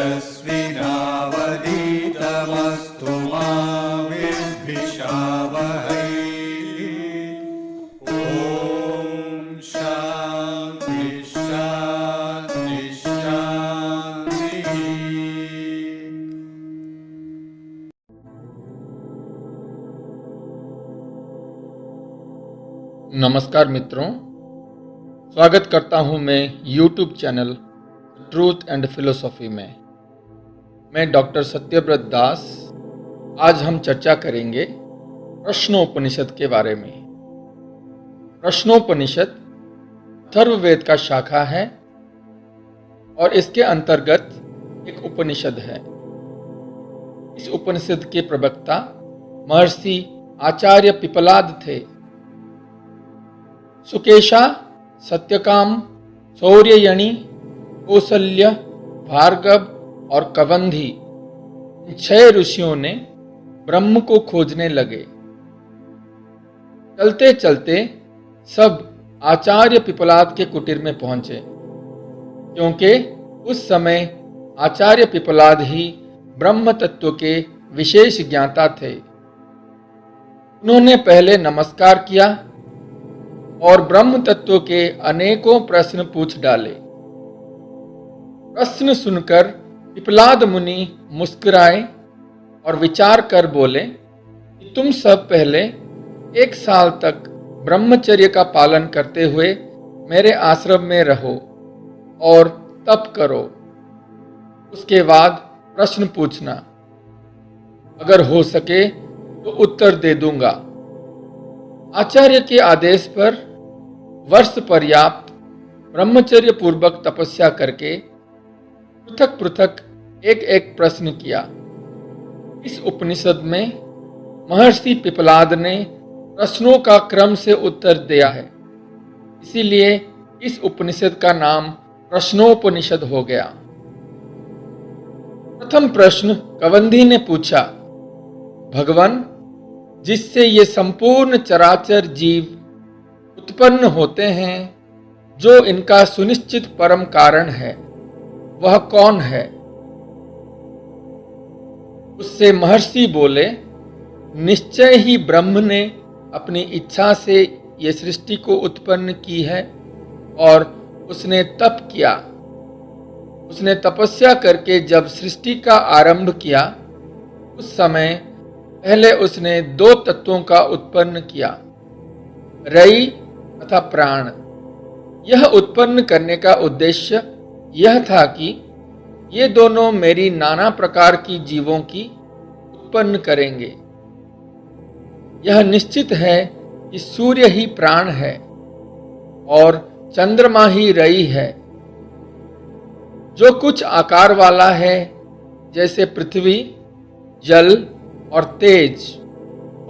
तेजस्विनावधीतमस्तु मा विद्विषावहै। ओम शांति शांति शांति। नमस्कार मित्रों, स्वागत करता हूं मैं YouTube channel truth and philosophy में। मैं डॉक्टर सत्यव्रत दास। आज हम चर्चा करेंगे प्रश्नोपनिषद के बारे में। प्रश्नोपनिषद अथर्ववेद का शाखा है और इसके अंतर्गत एक उपनिषद है। इस उपनिषद के प्रवक्ता महर्षि आचार्य पिपलाद थे। सुकेशा, सत्यकाम, सौर्ययणी, कौसल्य, भार्गव और कबंधी, इन 6 ऋषियों ने ब्रह्म को खोजने लगे। चलते चलते सब आचार्य पिपलाद के कुटीर में पहुंचे, क्योंकि उस समय आचार्य पिपलाद ही ब्रह्म तत्व के विशेष ज्ञाता थे। उन्होंने पहले नमस्कार किया और ब्रह्म तत्व के अनेकों प्रश्न पूछ डाले। प्रश्न सुनकर पिपलाद मुनि मुस्कुराए और विचार कर बोले कि तुम सब पहले 1 साल तक ब्रह्मचर्य का पालन करते हुए मेरे आश्रम में रहो और तप करो। उसके बाद प्रश्न पूछना, अगर हो सके तो उत्तर दे दूंगा। आचार्य के आदेश पर वर्ष पर्याप्त ब्रह्मचर्य पूर्वक तपस्या करके पृथक पृथक एक प्रश्न किया। इस उपनिषद में महर्षि पिपलाद ने प्रश्नों का क्रम से उत्तर दिया है, इसीलिए इस उपनिषद का नाम प्रश्नोपनिषद हो गया। प्रथम प्रश्न कबंधी ने पूछा, भगवान, जिससे ये संपूर्ण चराचर जीव उत्पन्न होते हैं, जो इनका सुनिश्चित परम कारण है, वह कौन है? उससे महर्षि बोले, निश्चय ही ब्रह्म ने अपनी इच्छा से ये सृष्टि को उत्पन्न की है और उसने तप किया। उसने तपस्या करके जब सृष्टि का आरंभ किया, उस समय पहले उसने 2 तत्वों का उत्पन्न किया, रई तथा प्राण। यह उत्पन्न करने का उद्देश्य यह था कि ये दोनों मेरी नाना प्रकार की जीवों की उत्पन्न करेंगे। यह निश्चित है कि सूर्य ही प्राण है और चंद्रमा ही रई है। जो कुछ आकार वाला है, जैसे पृथ्वी, जल और तेज,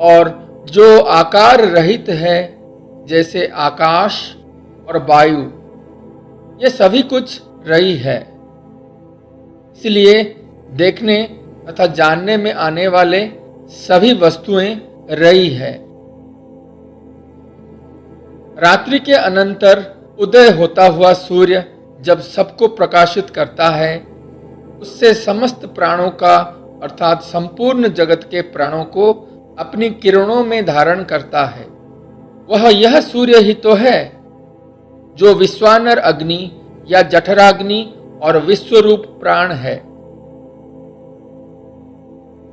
और जो आकार रहित है, जैसे आकाश और वायु, ये सभी कुछ रई है। इसलिए देखने तथा जानने में आने वाले सभी वस्तुएं रई है। रात्रि के अनंतर उदय होता हुआ सूर्य जब सबको प्रकाशित करता है, उससे समस्त प्राणों का अर्थात संपूर्ण जगत के प्राणों को अपनी किरणों में धारण करता है। वह यह सूर्य ही तो है जो विश्वानर अग्नि या जठराग्नि और विश्वरूप प्राण है।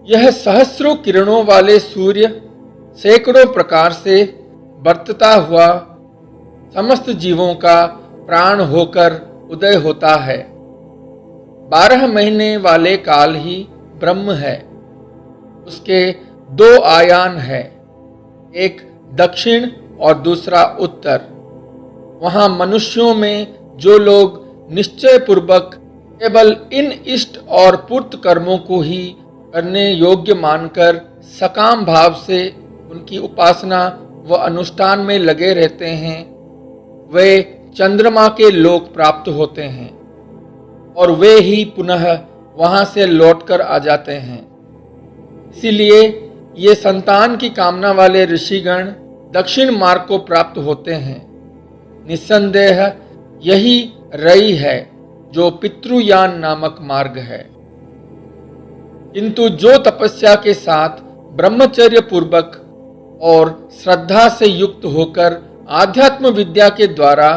यह सहस्रों किरणों वाले सूर्य सैकड़ों प्रकार से बरतता हुआ समस्त जीवों का प्राण होकर उदय होता है। 12 महीने वाले काल ही ब्रह्म है। उसके 2 आयान है, एक दक्षिण और दूसरा उत्तर। वहां मनुष्यों में जो लोग निश्चय पूर्वक केवल इन इष्ट और पूर्त कर्मों को ही करने योग्य मानकर सकाम भाव से उनकी उपासना व अनुष्ठान में लगे रहते हैं, वे चंद्रमा के लोक प्राप्त होते हैं और वे ही पुनः वहां से लौटकर आ जाते हैं। इसीलिए ये संतान की कामना वाले ऋषिगण दक्षिण मार्ग को प्राप्त होते हैं। निस्संदेह यही रई है जो पितृयान नामक मार्ग है। किंतु जो तपस्या के साथ ब्रह्मचर्य पूर्वक और श्रद्धा से युक्त होकर आध्यात्म विद्या के द्वारा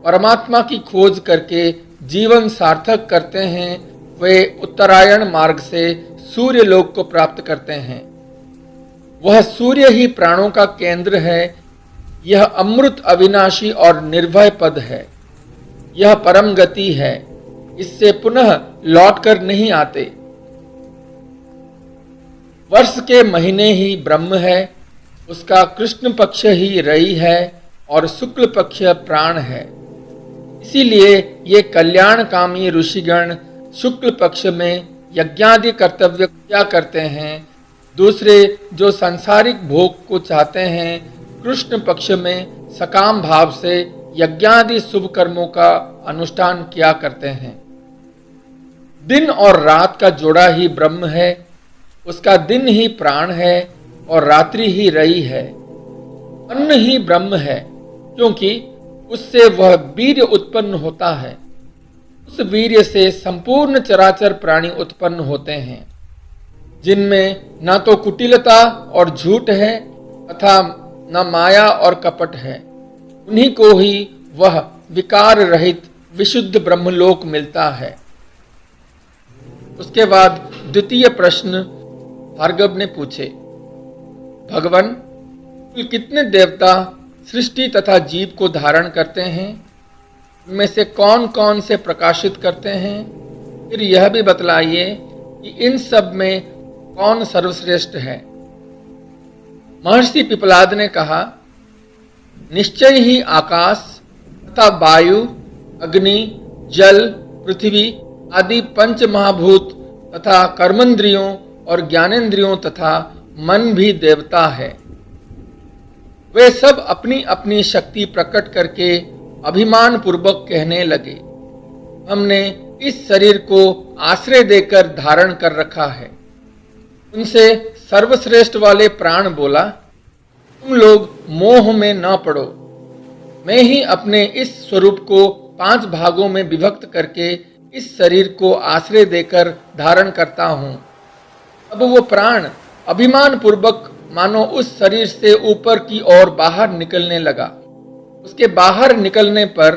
परमात्मा की खोज करके जीवन सार्थक करते हैं, वे उत्तरायण मार्ग से सूर्य लोक को प्राप्त करते हैं। वह सूर्य ही प्राणों का केंद्र है। यह अमृत अविनाशी और निर्भय पद है। यह परम गति है। इससे पुनः लौटकर नहीं आते। वर्ष के महीने ही ब्रह्म है, उसका कृष्ण पक्ष ही रई है और शुक्ल पक्ष प्राण है। इसीलिए ये कल्याणकामी ऋषिगण शुक्ल पक्ष में यज्ञादि कर्तव्य क्या करते हैं, दूसरे जो सांसारिक भोग को चाहते हैं कृष्ण पक्ष में सकाम भाव से यज्ञादि शुभ कर्मों का अनुष्ठान किया करते हैं। दिन और रात का जोड़ा ही ब्रह्म है, उसका दिन ही प्राण है और रात्रि ही रई है। अन्न ही ब्रह्म है, क्योंकि उससे वह वीर्य उत्पन्न होता है। उस वीर्य से संपूर्ण चराचर प्राणी उत्पन्न होते हैं, जिनमें न तो कुटिलता और झूठ है तथा न माया और कपट है। उन्हीं को ही वह विकार रहित विशुद्ध ब्रह्मलोक मिलता है। उसके बाद द्वितीय प्रश्न भार्गव ने पूछे, भगवान, कुल कितने देवता सृष्टि तथा जीव को धारण करते हैं? उनमें से कौन कौन से प्रकाशित करते हैं? फिर यह भी बतलाइए कि इन सब में कौन सर्वश्रेष्ठ है? महर्षि पिपलाद ने कहा, निश्चय ही आकाश तथा वायु, अग्नि, जल, पृथ्वी आदि पंच महाभूत तथा कर्मेंद्रियों और ज्ञानेंद्रियों तथा मन भी देवता है। वे सब अपनी अपनी शक्ति प्रकट करके अभिमान पूर्वक कहने लगे, हमने इस शरीर को आश्रय देकर धारण कर रखा है। उनसे सर्वश्रेष्ठ वाले प्राण बोला, तुम लोग मोह में न पड़ो। मैं ही अपने इस स्वरूप को 5 भागों में विभक्त करके इस शरीर को आश्रय देकर धारण करता हूँ। अब वो प्राण अभिमान पूर्वक मानो उस शरीर से ऊपर की ओर बाहर निकलने लगा। उसके बाहर निकलने पर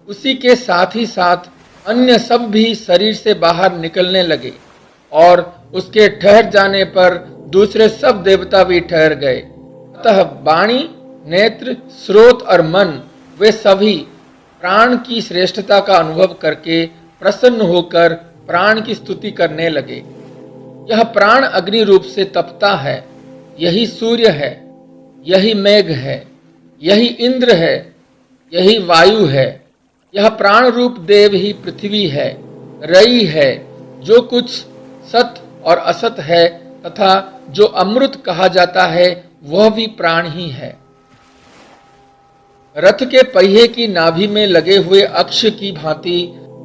उसी के साथ ही साथ अन्य सब भी शरीर से बाहर निकलने लगे और उसके ठहर जाने पर दूसरे सब देवता भी ठहर गए। अतः वाणी, नेत्र, स्रोत और मन वे सभी प्राण की श्रेष्ठता का अनुभव करके प्रसन्न होकर प्राण की स्तुति करने लगे। यह प्राण अग्नि रूप से तपता है, यही सूर्य है, यही मेघ है, यही इंद्र है, यही वायु है, यह प्राण रूप देव ही पृथ्वी है, रई है, जो कुछ सत और असत है तथा जो अमृत कहा जाता है वह भी प्राण ही है। रथ के पहिए की नाभि में लगे हुए अक्ष की भांति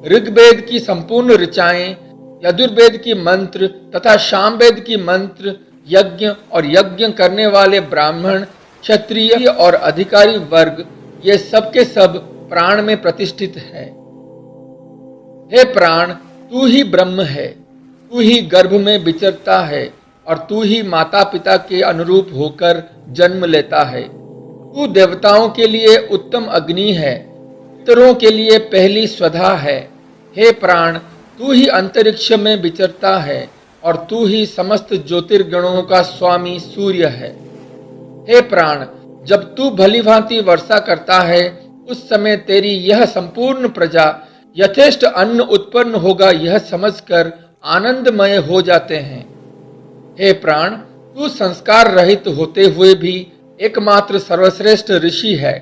ऋग्वेद की संपूर्ण ऋचाएं, यजुर्वेद की मंत्र तथा सामवेद की मंत्र, यज्ञ और यज्ञ करने वाले ब्राह्मण, क्षत्रिय और अधिकारी वर्ग, ये सब के सब प्राण में प्रतिष्ठित है। हे प्राण, तू ही ब्रह्म है, तू ही गर्भ में विचरता है और तू ही माता पिता के अनुरूप होकर जन्म लेता है। तू देवताओं के लिए उत्तम अग्नि है, पितरों के लिए पहली स्वधा है। हे प्राण, तू ही अंतरिक्ष में विचरता है और तू ही समस्त ज्योतिर्गणों का स्वामी सूर्य है। हे प्राण, जब तू भलीभांति वर्षा करता है उस समय तेरी यह संपूर्ण प्रजा यथेष्ट अन्न उत्पन्न होगा यह समझकर आनंदमय हो जाते हैं। हे प्राण, तू संस्कार रहित होते हुए भी एकमात्र सर्वश्रेष्ठ ऋषि है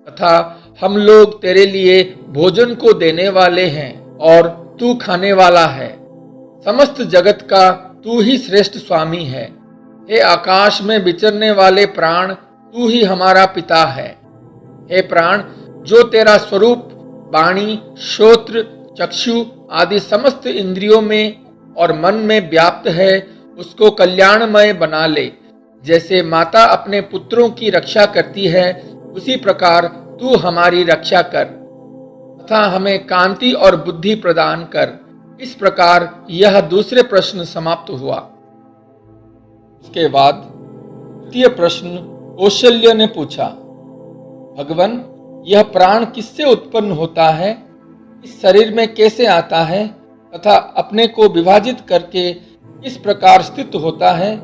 तथा हम लोग तेरे लिए भोजन को देने वाले हैं और तू खाने वाला है। समस्त जगत का तू ही श्रेष्ठ स्वामी है। हे आकाश में विचरने वाले प्राण, तू ही हमारा पिता है। हे प्राण, जो तेरा स्वरूप वाणी, श्रोत्र, चक्षु आदि समस्त इंद्रियों में और मन में व्याप्त है उसको कल्याणमय बना ले। जैसे माता अपने पुत्रों की रक्षा करती है उसी प्रकार तू हमारी रक्षा कर तथा हमें कांति और बुद्धि प्रदान कर। इस प्रकार यह दूसरे प्रश्न समाप्त हुआ। उसके बाद तृतीय प्रश्न कौशल्य ने पूछा, भगवान, यह प्राण किससे उत्पन्न होता है, इस शरीर में कैसे आता है तथा अपने को विभाजित करके किस प्रकार स्थित होता है,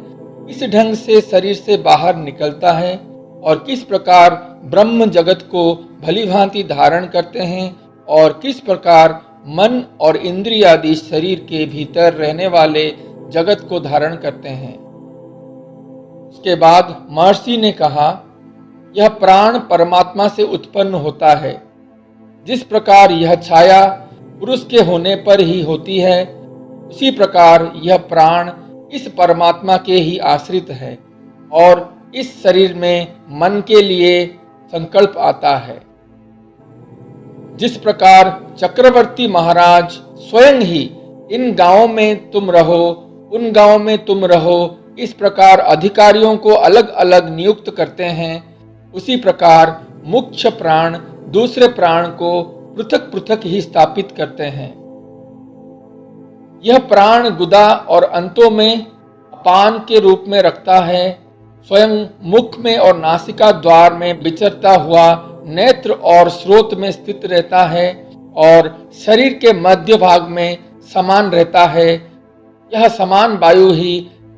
किस ढंग से शरीर से बाहर निकलता है और किस प्रकार ब्रह्म जगत को भलीभांति धारण करते हैं और किस प्रकार मन और इंद्रिय आदि शरीर के भीतर रहने वाले जगत को धारण करते हैं। उसके बाद महर्षि ने कहा, यह प्राण परमात्मा से उत्पन्न होता है। जिस प्रकार यह छाया पुरुष के होने पर ही होती है, उसी प्रकार यह प्राण इस परमात्मा के ही आश्रित है और इस शरीर में मन के लिए संकल्प आता है। जिस प्रकार चक्रवर्ती महाराज स्वयं ही इन गांवों में तुम रहो, उन गांवों में तुम रहो, इस प्रकार अधिकारियों को अलग अलग नियुक्त करते हैं, उसी प्रकार मुख्य प्राण दूसरे प्राण को पृथक पृथक ही स्थापित करते हैं। यह प्राण गुदा और अंतों में अपान के रूप में रखता है, स्वयं मुख में और नासिका द्वार में विचरता हुआ नेत्र और स्रोत में स्थित रहता है और शरीर के मध्य भाग में समान रहता है। यह समान वायु ही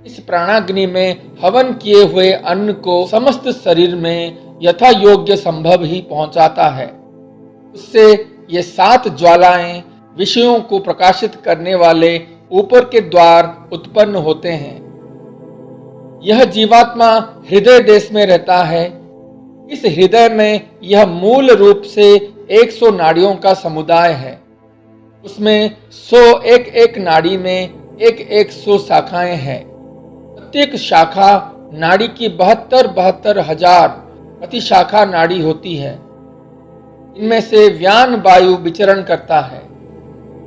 इस प्राणाग्नि में हवन किए हुए अन्न को समस्त शरीर में यथा योग्य संभव ही पहुंचाता है। उससे ये 7 ज्वालाएं विषयों को प्रकाशित करने वाले ऊपर के द्वार उत्पन्न होते हैं। यह जीवात्मा हृदय देश में रहता है। इस हृदय में यह मूल रूप से 100 नाड़ियों का समुदाय है। उसमें 100 एक नाड़ी में एक 100 शाखाएं हैं। प्रत्येक शाखा नाड़ी की 72 हजार प्रति शाखा नाड़ी होती है। इनमें से व्यान वायु विचरण करता है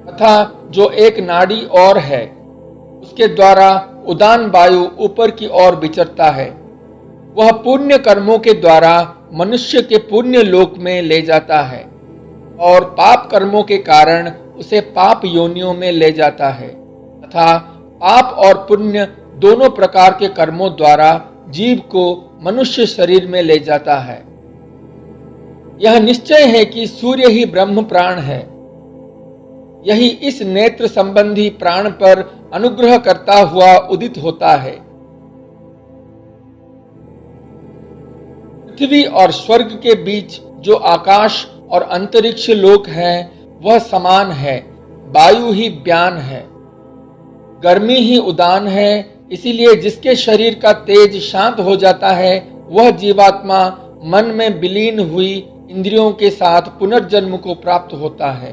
तथा जो एक नाड़ी और है उसके द्वारा उदान वायु ऊपर की ओर विचरता है। वह पुण्य कर्मों के द्वारा मनुष्य के पुण्य लोक में ले जाता है और पाप कर्मों के कारण उसे पाप योनियों में ले जाता है तथा पाप और पुण्य दोनों प्रकार के कर्मों द्वारा जीव को मनुष्य शरीर में ले जाता है। यह निश्चय है कि सूर्य ही ब्रह्म प्राण है। यही इस नेत्र संबंधी प्राण पर अनुग्रह करता हुआ उदित होता है। पृथ्वी और स्वर्ग के बीच जो आकाश और अंतरिक्ष लोक है वह समान है। वायु ही व्यान है, गर्मी ही उदान है। इसीलिए जिसके शरीर का तेज शांत हो जाता है वह जीवात्मा मन में विलीन हुई इंद्रियों के साथ पुनर्जन्म को प्राप्त होता है।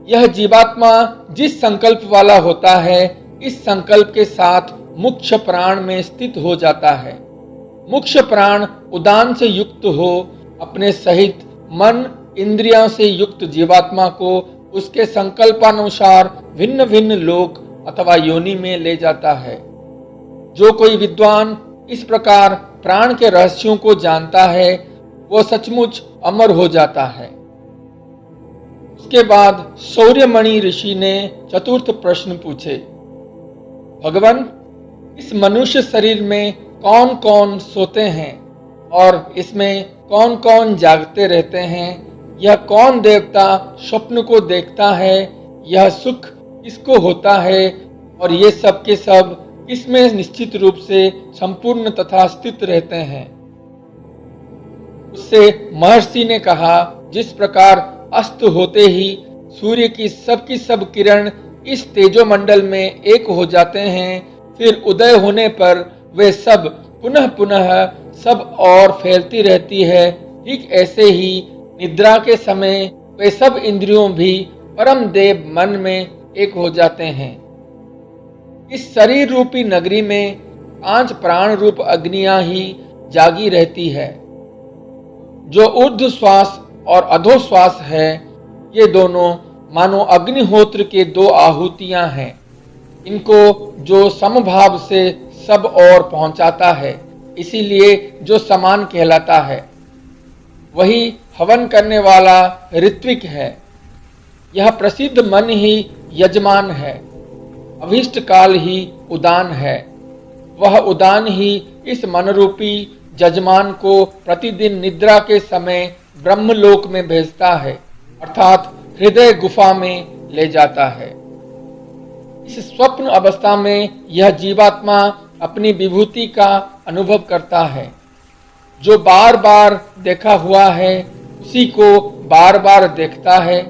यह जीवात्मा जिस संकल्प वाला होता है इस संकल्प के साथ मुख्य प्राण में स्थित हो जाता है। मुख्य प्राण उदान से युक्त हो अपने सहित मन इंद्रियों से युक्त जीवात्मा को उसके संकल्पानुसार भिन्न भिन्न लोक अथवा योनि में ले जाता है। जो कोई विद्वान इस प्रकार प्राण के रहस्यों को जानता है वो सचमुच अमर हो जाता है। उसके बाद शौर्यमणि ऋषि ने चतुर्थ प्रश्न पूछे, भगवान, इस मनुष्य शरीर में कौन कौन सोते हैं और इसमें कौन कौन जागते रहते हैं? यह कौन देवता स्वप्न को देखता है? यह सुख किसको होता है? और ये सब के सब इसमें निश्चित रूप से संपूर्ण तथा स्थित रहते हैं। उससे महर्षि ने कहा, जिस प्रकार अस्त होते ही सूर्य की सब किरण इस तेजोमंडल में एक हो जाते हैं, फिर उदय होने पर वे सब पुनः पुनः सब और फैलती रहती है, ठीक ऐसे ही निद्रा के समय वे सब इंद्रियों भी परम देव मन में एक हो जाते हैं। इस शरीर रूपी नगरी में 5 प्राण रूप अग्नियां ही जागी रहती है। जो ऊर्ध्व श्वास और अधोश्वास है, ये दोनों मानो अग्निहोत्र के 2 आहुतियां हैं। इनको जो समभाव से सब और पहुंचाता है, इसीलिए जो समान कहलाता है। वही हवन करने वाला ऋत्विक है। यह प्रसिद्ध मन ही यजमान है, अभीष्ट काल ही उदान है। वह उदान ही इस मनरूपी जजमान को प्रतिदिन निद्रा के समय ब्रह्मलोक में भेजता है, अर्थात हृदय गुफा में ले जाता है। इस स्वप्न अवस्था में यह जीवात्मा अपनी विभूति का अनुभव करता है। जो बार बार देखा हुआ है उसी को बार बार देखता है,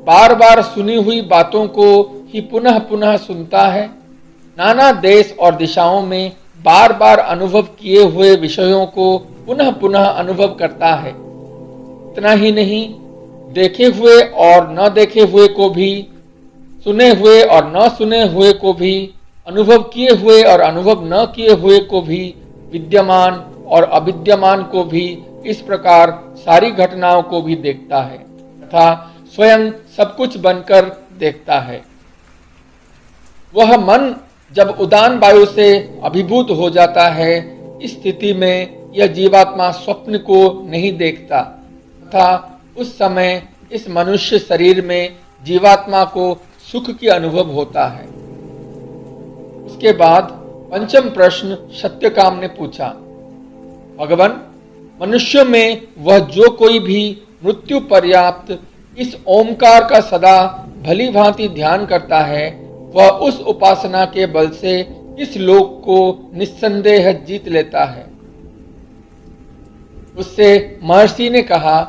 बार बार सुनी हुई बातों को ही पुनः पुनः सुनता है, नाना देश और दिशाओं में बार बार अनुभव किए हुए विषयों को पुनः पुनः अनुभव करता है। इतना ही नहीं, देखे हुए और न देखे हुए को भी, सुने हुए और न सुने हुए को भी, अनुभव किए हुए और अनुभव न किए हुए को भी, विद्यमान और अविद्यमान को भी, इस प्रकार सारी घटनाओं को भी देखता है तथा स्वयं सब कुछ बनकर देखता है। वह मन जब उदान वायु से अभिभूत हो जाता है, इस स्थिति में यह जीवात्मा स्वप्न को नहीं देखता तथा उस समय इस मनुष्य शरीर में जीवात्मा को सुख की अनुभव होता है। उसके बाद पंचम प्रश्न सत्यकाम ने पूछा, भगवान, मनुष्य में वह जो कोई भी मृत्यु पर्याप्त इस ओमकार का सदा भली भांति ध्यान करता है, वह उस उपासना के बल से इस लोक को निस्संदेह जीत लेता है। उससे महर्षि ने कहा,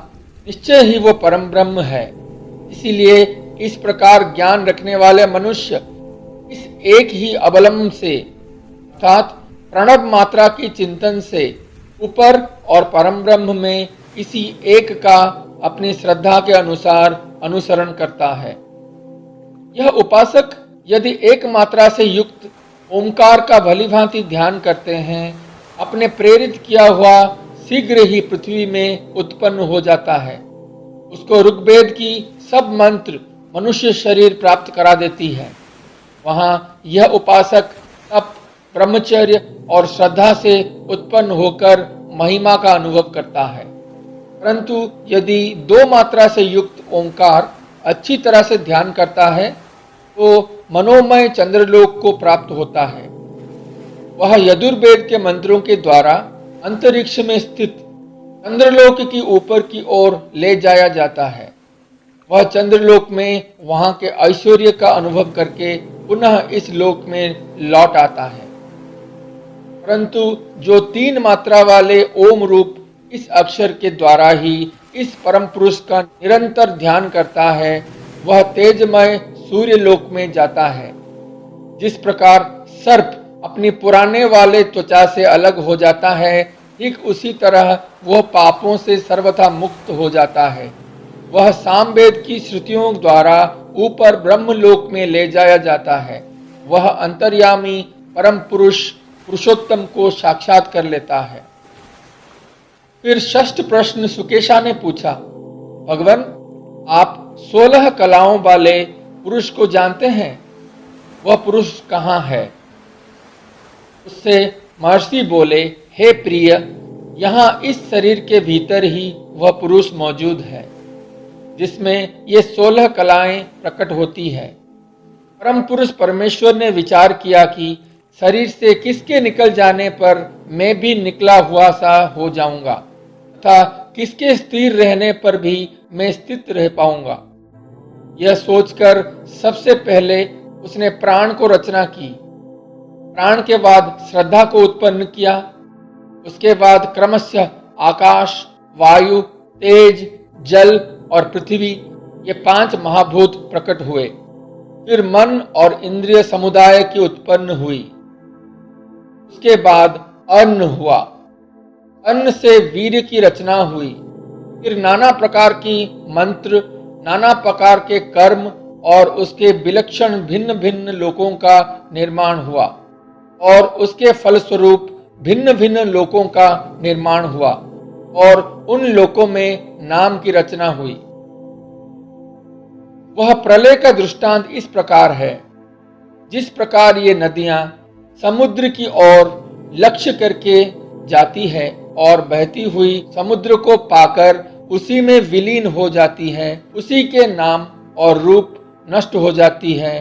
निश्चय ही वो परम ब्रह्म है। इसीलिए इस प्रकार ज्ञान रखने वाले मनुष्य इस एक ही अवलंब से अर्थात प्रणव मात्रा की चिंतन से ऊपर और परम ब्रह्म में इसी एक का अपनी श्रद्धा के अनुसार अनुसरण करता है। यह उपासक यदि एक मात्रा से युक्त ओंकार का भलीभांति ध्यान करते हैं, अपने प्रेरित किया हुआ शीघ्र ही पृथ्वी में उत्पन्न हो जाता है। उसको ऋग्वेद की सब मंत्र मनुष्य शरीर प्राप्त करा देती है। वहाँ यह उपासक तप, ब्रह्मचर्य और श्रद्धा से उत्पन्न होकर महिमा का अनुभव करता है। परंतु यदि दो मात्रा से युक्त ओंकार अच्छी तरह से ध्यान करता है तो मनोमय चंद्रलोक को प्राप्त होता है। वह यजुर्वेद के मंत्रों के द्वारा अंतरिक्ष में स्थित चंद्रलोक की ऊपर की ओर ले जाया जाता है। वह चंद्रलोक में वहां के ऐश्वर्य का अनुभव करके पुनः इस लोक में लौट आता है। परंतु जो 3 मात्रा वाले ओम रूप इस अक्षर के द्वारा ही इस परम पुरुष का निरंतर ध्यान करता है, वह तेजमय सूर्य लोक में जाता है। जिस प्रकार सर्प अपनी पुराने वाले त्वचा से अलग हो जाता है, ठीक उसी तरह वह पापों से सर्वथा मुक्त हो जाता है। वह सामवेद की श्रुतियों द्वारा ऊपर ब्रह्मलोक में ले जाया जाता है। वह अंतर्यामी परम पुरुष पुरुषोत्तम को साक्षात कर लेता है। फिर षष्ठ प्रश्न सुकेशा ने पूछा, भगवान, आप 16 कलाओं वाले पुरुष को जानते हैं, वह पुरुष कहाँ है? उससे महर्षि बोले, हे प्रिय, यहाँ इस शरीर के भीतर ही वह पुरुष मौजूद है जिसमें ये 16 कलाएं प्रकट होती है। परम पुरुष परमेश्वर ने विचार किया कि शरीर से किसके निकल जाने पर मैं भी निकला हुआ सा हो जाऊंगा तथा किसके स्थिर रहने पर भी मैं स्थित रह पाऊंगा। यह सोचकर सबसे पहले उसने प्राण को रचना की। प्राण के बाद श्रद्धा को उत्पन्न किया। उसके बाद क्रमशः आकाश, वायु, तेज, जल और पृथ्वी, ये 5 महाभूत प्रकट हुए। फिर मन और इंद्रिय समुदाय की उत्पन्न हुई। उसके बाद अन्न हुआ। अन्न से वीर्य की रचना हुई। फिर नाना प्रकार की मंत्र, नाना प्रकार के कर्म और उसके विलक्षण भिन्न भिन्न लोकों का निर्माण हुआ और उसके फलस्वरूप भिन्न भिन्न लोकों का निर्माण हुआ और उन लोकों में नाम की रचना हुई। वह प्रलय का दृष्टांत इस प्रकार है, जिस प्रकार ये नदियां समुद्र की ओर लक्ष्य करके जाती है और बहती हुई समुद्र को पाकर उसी में विलीन हो जाती है, उसी के नाम और रूप नष्ट हो जाती है,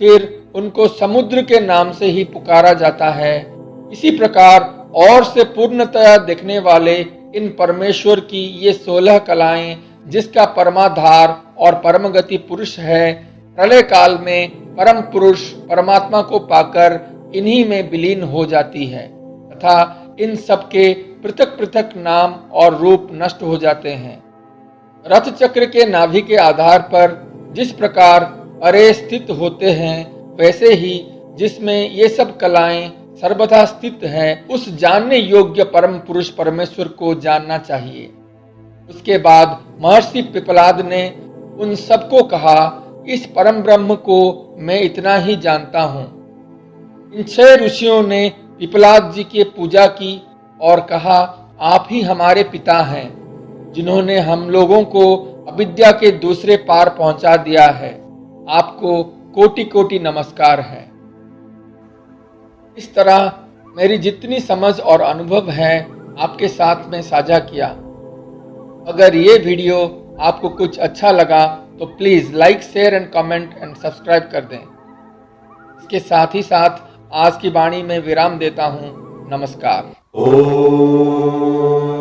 फिर उनको समुद्र के नाम से ही पुकारा जाता है। इसी प्रकार और से पूर्णतया देखने वाले इन परमेश्वर की ये 16 कलाएं, जिसका परमाधार और परमगति पुरुष है, प्रलय काल में परम पुरुष परमात्मा को पाकर इन्हीं में विलीन हो जाती है तथा इन सबके पृथक पृथक नाम और रूप नष्ट हो जाते हैं। रथ चक्र के नाभि के आधार पर जिस प्रकार अरे स्थित होते हैं, वैसे ही जिसमें ये सब कलाएं सर्वथा स्थित है, उस जानने योग्य परम पुरुष परमेश्वर को जानना चाहिए। उसके बाद महर्षि पिपलाद ने उन सबको कहा, इस परम ब्रह्म को मैं इतना ही जानता हूँ। इन 6 ऋषियों ने पिपलाद जी की पूजा की और कहा, आप ही हमारे पिता हैं, जिन्होंने हम लोगों को अविद्या के दूसरे पार पहुंचा दिया है। आपको कोटि कोटि नमस्कार है। इस तरह मेरी जितनी समझ और अनुभव है आपके साथ में साझा किया। अगर ये वीडियो आपको कुछ अच्छा लगा तो please like, share and comment and subscribe कर दें। इसके साथ ही साथ आज की वाणी में विराम देता हूँ। नमस्कार। ओम